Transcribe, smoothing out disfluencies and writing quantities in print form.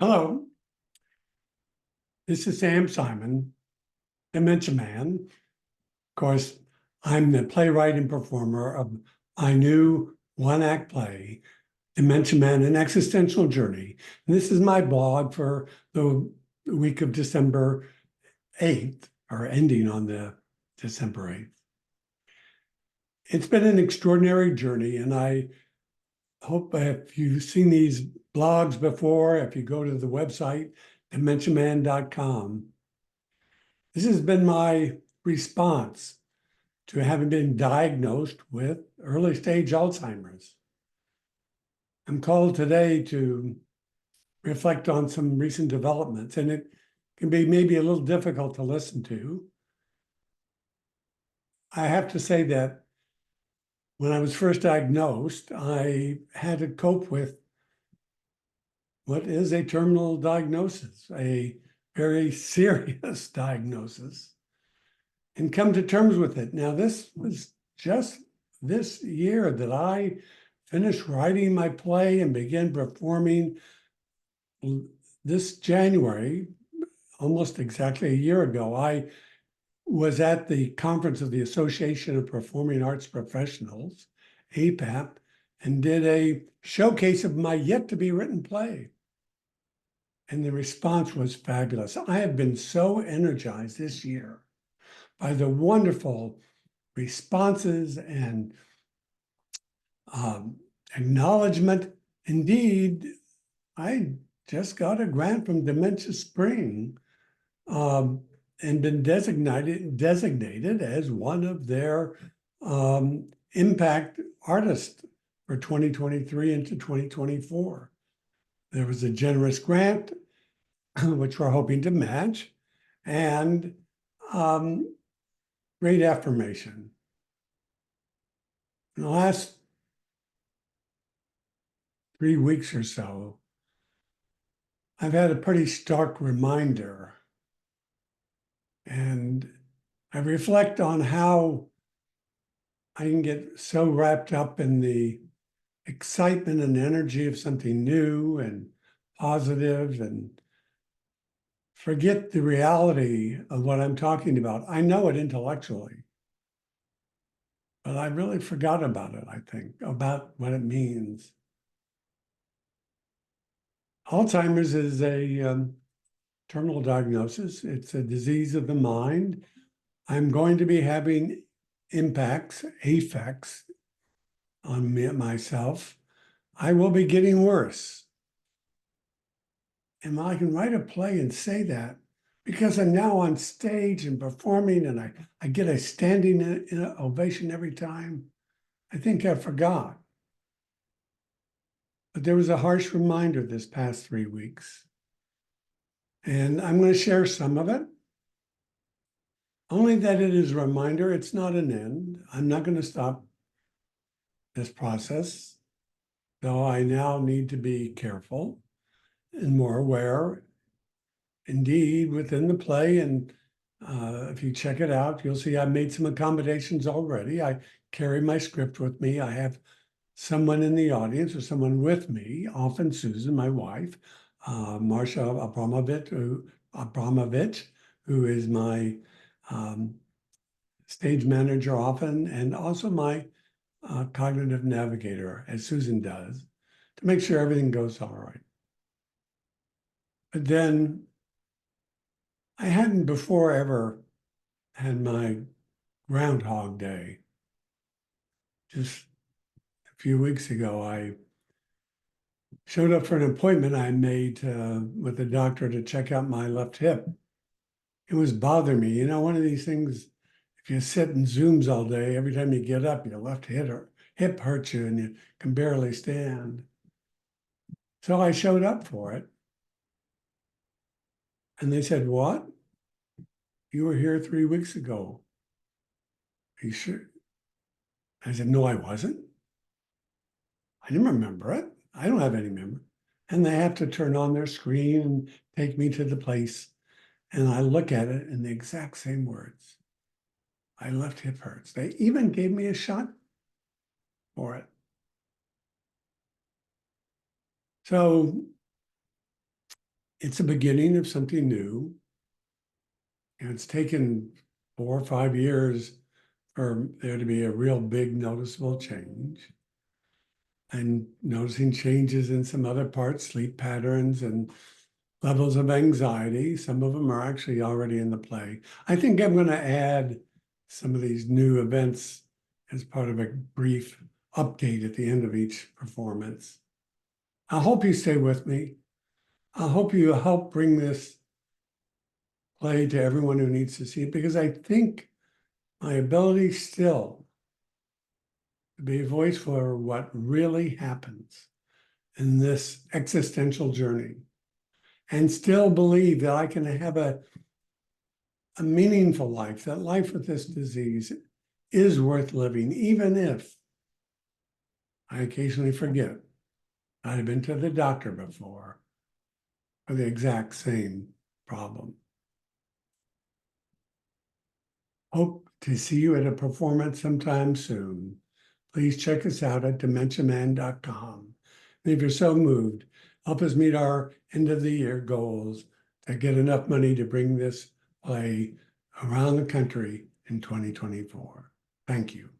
Hello, this is Sam Simon, Dementia Man. Of course, I'm the playwright and performer of my new one-act play, Dementia Man, an Existential Journey. And this is my blog for the week of December 8th, or ending on the December 8th. It's been an extraordinary journey, and I hope if you've seen these blogs before, if you go to the website, DementiaMan.com, this has been my response to having been diagnosed with early stage Alzheimer's. I'm called today to reflect on some recent developments, and it can be maybe a little difficult to listen to. I have to say that when I was first diagnosed, I had to cope with what is a terminal diagnosis, a very serious diagnosis, and come to terms with it. Now, this was just this year that I finished writing my play and began performing. This January, almost exactly a year ago, I was at the conference of the Association of Performing Arts Professionals, APAP, and did a showcase of my yet-to-be-written play. And the response was fabulous. I have been so energized this year by the wonderful responses and acknowledgement. Indeed, I just got a grant from Dementia Spring and been designated as one of their impact artists for 2023 into 2024. There was a generous grant, which we're hoping to match, and great affirmation. In the last 3 weeks or so, I've had a pretty stark reminder, and I reflect on how I can get so wrapped up in the excitement and energy of something new and positive and forget the reality of what I'm talking about. I know it intellectually, but I really forgot about it, I think, about what it means. Alzheimer's is a terminal diagnosis. It's a disease of the mind. I'm going to be having effects on myself. I will be getting worse. And I can write a play and say that because I'm now on stage and performing, and I get a standing ovation every time. I think I forgot. But there was a harsh reminder this past 3 weeks. And I'm going to share some of it. Only that it is a reminder, it's not an end. I'm not going to stop this process, though I now need to be careful and more aware. Indeed, within the play, and if you check it out, you'll see I've made some accommodations already. I carry my script with me. I have someone in the audience or someone with me, often Susan, my wife, Marcia Abramovich, who is my stage manager often, and also my cognitive navigator, as Susan does, to make sure everything goes all right. But then I hadn't before ever had my Groundhog Day. Just a few weeks ago, I showed up for an appointment I made with the doctor to check out my left hip. It was bothering me. You know, one of these things, if you sit in Zooms all day, every time you get up, your left hip hurts you and you can barely stand. So I showed up for it. And they said, "What? You were here 3 weeks ago. Are you sure?" I said, "No, I wasn't. I didn't remember it. I don't have any memory." And they have to turn on their screen and take me to the place. And I look at it in the exact same words. My left hip hurts. They even gave me a shot for it. So it's a beginning of something new. And it's taken 4 or 5 years for there to be a real big noticeable change. And noticing changes in some other parts, sleep patterns and levels of anxiety. Some of them are actually already in the play. I think I'm going to add some of these new events as part of a brief update at the end of each performance. I hope you stay with me. I hope you help bring this play to everyone who needs to see it, because I think my ability still to be a voice for what really happens in this existential journey, and still believe that I can have a meaningful life, that life with this disease is worth living, even if I occasionally forget I've been to the doctor before for the exact same problem. Hope to see you at a performance sometime soon. Please check us out at DementiaMan.com. And if you're so moved, help us meet our end of the year goals to get enough money to bring this play around the country in 2024. Thank you.